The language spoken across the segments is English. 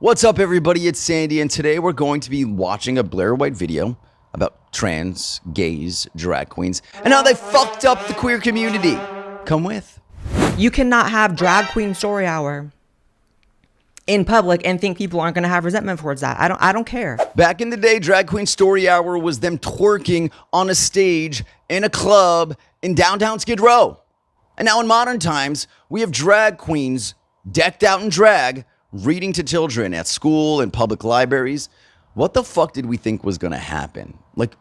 What's up, everybody? It's Sandy, and today we're going to be watching a Blair White video about trans, gays, drag queens, and how they fucked up the queer community. Come with. You cannot have drag queen story hour in public and think people aren't going to have resentment towards that. I don't care. Back in the day, drag queen story hour was them twerking on a stage in a club in downtown Skid Row. And now in modern times, we have drag queens decked out in drag, reading to children at school and public libraries. What the fuck did we think was going to happen? Like,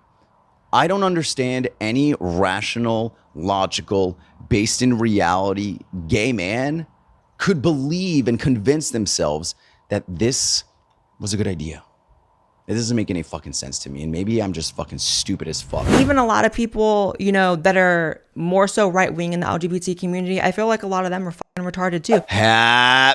I don't understand any rational, logical, based in reality gay man could believe and convince themselves that this was a good idea. It doesn't make any fucking sense to me, and maybe I'm just fucking stupid as fuck. Even a lot of people, that are more so right-wing in the LGBT community, I feel like a lot of them are fucking retarded too.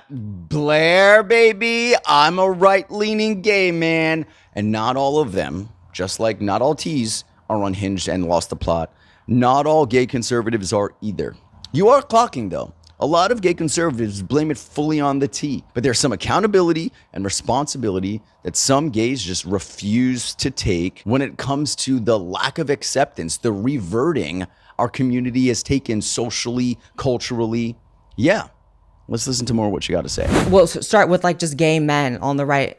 Blair, baby, I'm a right-leaning gay man, and not all of them, just like not all T's are unhinged and lost the plot. Not all gay conservatives are either. You are clocking, though. A lot of gay conservatives blame it fully on the T, but there's some accountability and responsibility that some gays just refuse to take when it comes to the lack of acceptance, the reverting our community has taken socially, culturally. Yeah, let's listen to more of what you got to say. Well, start with just gay men on the right.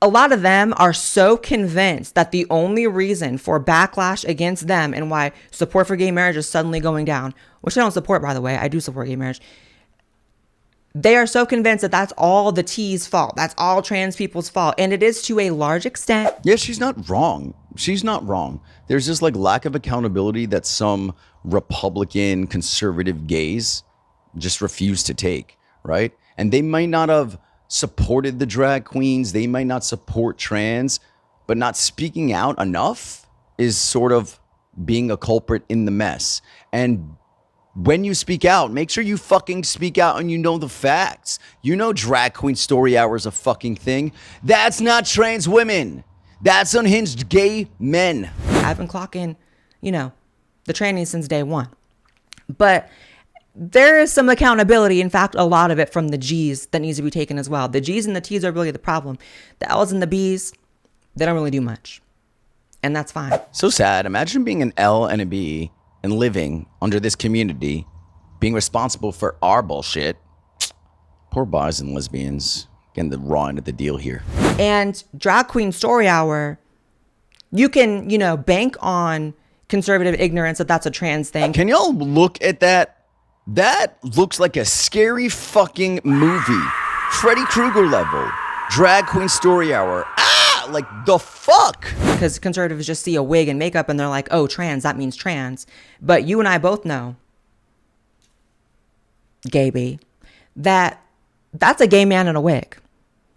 A lot of them are so convinced that the only reason for backlash against them and why support for gay marriage is suddenly going down, which I don't support, by the way, I do support gay marriage. They are so convinced that that's all the T's fault. That's all trans people's fault. And it is to a large extent. Yeah, she's not wrong. She's not wrong. There's this lack of accountability that some Republican conservative gays just refuse to take, right? And they might not have supported the drag queens, they might not support trans, but not speaking out enough is sort of being a culprit in the mess. And when you speak out, make sure you fucking speak out and you know the facts. You know drag queen story hour is a fucking thing. That's not trans women. That's unhinged gay men. I've been clocking, the trannies since day one. But there is some accountability, in fact, a lot of it from the G's that needs to be taken as well. The G's and the T's are really the problem. The L's and the B's, they don't really do much. And that's fine. So sad. Imagine being an L and a B and living under this community, being responsible for our bullshit. Poor bis and lesbians getting the raw end of the deal here. And drag queen story hour, you can, bank on conservative ignorance that that's a trans thing. Can y'all look at that? That looks like a scary fucking movie. Freddy Krueger level. Drag queen story hour. Like the fuck? Because conservatives just see a wig and makeup and they're like, oh, trans, that means trans. But you and I both know, gay B, that's a gay man in a wig.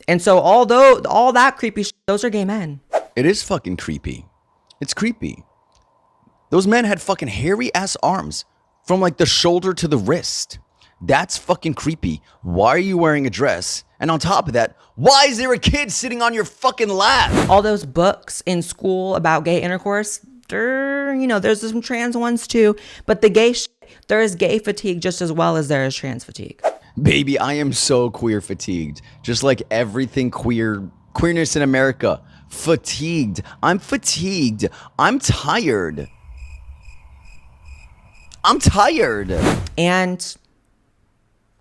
And so although all that creepy shit, those are gay men. It is fucking creepy. It's creepy. Those men had fucking hairy ass arms from the shoulder to the wrist. That's fucking creepy. Why are you wearing a dress? And on top of that, why is there a kid sitting on your fucking lap? All those books in school about gay intercourse, there's some trans ones too. But the gay there is gay fatigue just as well as there is trans fatigue. Baby, I am so queer fatigued. Just like everything queerness in America. Fatigued. I'm fatigued. I'm tired. I'm tired. And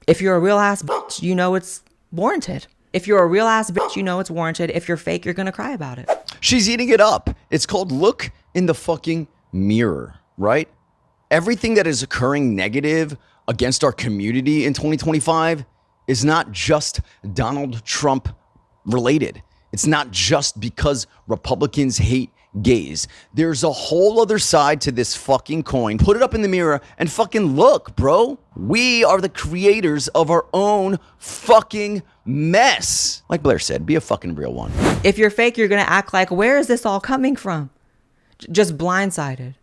if you're a real ass bitch, it's warranted. If you're a real ass bitch, it's warranted. If you're fake, you're going to cry about it. She's eating it up. It's called look in the fucking mirror, right? Everything that is occurring negative against our community in 2025 is not just Donald Trump related. It's not just because Republicans hate gays. There's a whole other side to this fucking coin. Put it up in the mirror and fucking look, bro. We are the creators of our own fucking mess. Like Blair said, be a fucking real one. If you're fake, you're going to act like, where is this all coming from? Just blindsided.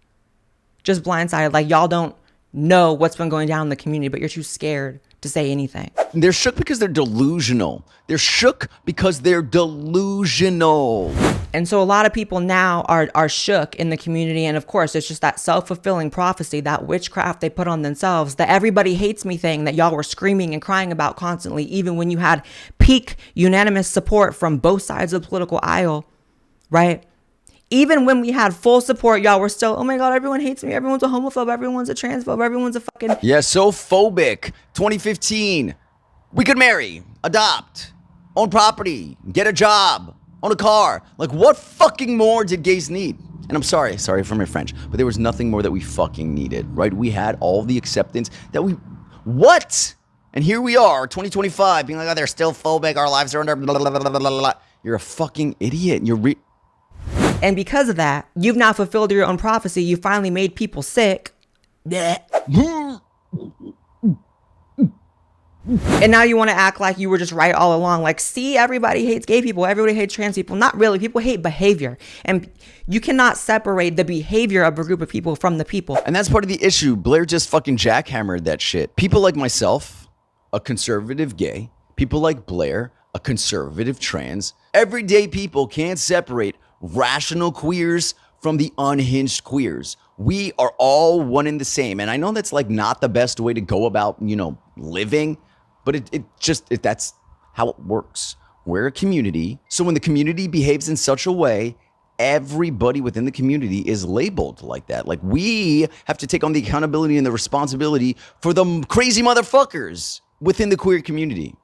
Just blindsided. Like y'all don't know what's been going down in the community, but you're too scared to say anything. They're shook because they're delusional. They're shook because they're delusional. And so a lot of people now are shook in the community. And of course, it's just that self-fulfilling prophecy, that witchcraft they put on themselves, the everybody hates me thing that y'all were screaming and crying about constantly, even when you had peak unanimous support from both sides of the political aisle, right? Even when we had full support, y'all were still, oh my God, everyone hates me. Everyone's a homophobe. Everyone's a transphobe. Everyone's a fucking... Yeah, so phobic. 2015. We could marry, adopt, own property, get a job, own a car. Like, what fucking more did gays need? And I'm sorry for my French, but there was nothing more that we fucking needed, right? We had all the acceptance that we... What? And here we are, 2025, being like, oh, they're still phobic. Our lives are under... Blah, blah, blah, blah, blah, blah. You're a fucking idiot. And because of that, you've now fulfilled your own prophecy. You finally made people sick. And now you want to act like you were just right all along. Like, see, everybody hates gay people. Everybody hates trans people. Not really. People hate behavior. And you cannot separate the behavior of a group of people from the people. And that's part of the issue. Blair just fucking jackhammered that shit. People like myself, a conservative gay, people like Blair, a conservative trans, everyday people can't separate rational queers from the unhinged queers. We are all one and the same. And I know that's like not the best way to go about, living, but that's how it works. We're a community. So when the community behaves in such a way, everybody within the community is labeled like that. Like, we have to take on the accountability and the responsibility for the crazy motherfuckers within the queer community,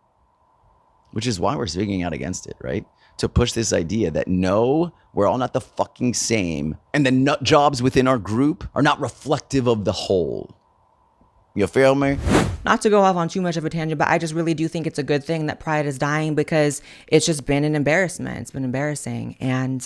which is why we're speaking out against it, right? To push this idea that no, we're all not the fucking same, and the nut jobs within our group are not reflective of the whole. You feel me? Not to go off on too much of a tangent, but I just really do think it's a good thing that Pride is dying, because it's just been an embarrassment. It's been embarrassing. And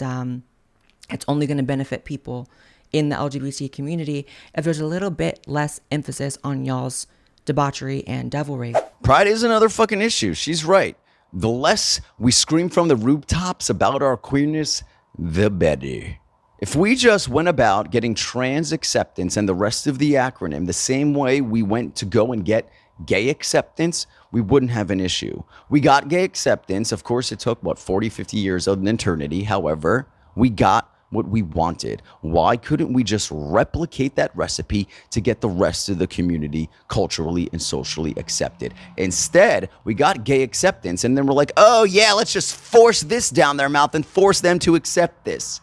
it's only going to benefit people in the LGBT community if there's a little bit less emphasis on y'all's debauchery and devilry. Pride is another fucking issue. She's right. The less we scream from the rooftops about our queerness, the better. If we just went about getting trans acceptance and the rest of the acronym the same way we went to go and get gay acceptance, we wouldn't have an issue. We got gay acceptance. Of course, it took, 40, 50 years of an eternity. However, we got what we wanted. Why couldn't we just replicate that recipe to get the rest of the community culturally and socially accepted? Instead, we got gay acceptance, and then we're like, oh yeah, let's just force this down their mouth and force them to accept this.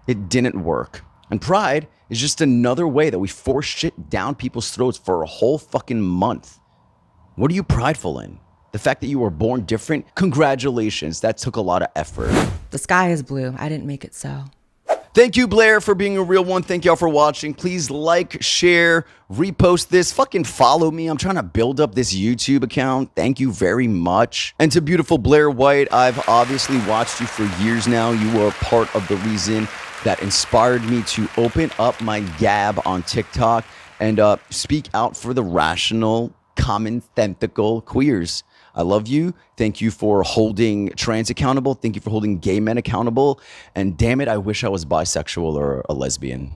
It didn't work. And Pride is just another way that we force shit down people's throats for a whole fucking month. What are you prideful in? The fact that you were born different? Congratulations, that took a lot of effort. The sky is blue. I didn't make it so. Thank you, Blair, for being a real one. Thank y'all for watching. Please like, share, repost this. Fucking follow me. I'm trying to build up this YouTube account. Thank you very much. And to beautiful Blair White, I've obviously watched you for years now. You are part of the reason that inspired me to open up my gab on TikTok and speak out for the rational, common-sensical queers. I love you. Thank you for holding trans accountable. Thank you for holding gay men accountable. And damn it, I wish I was bisexual or a lesbian.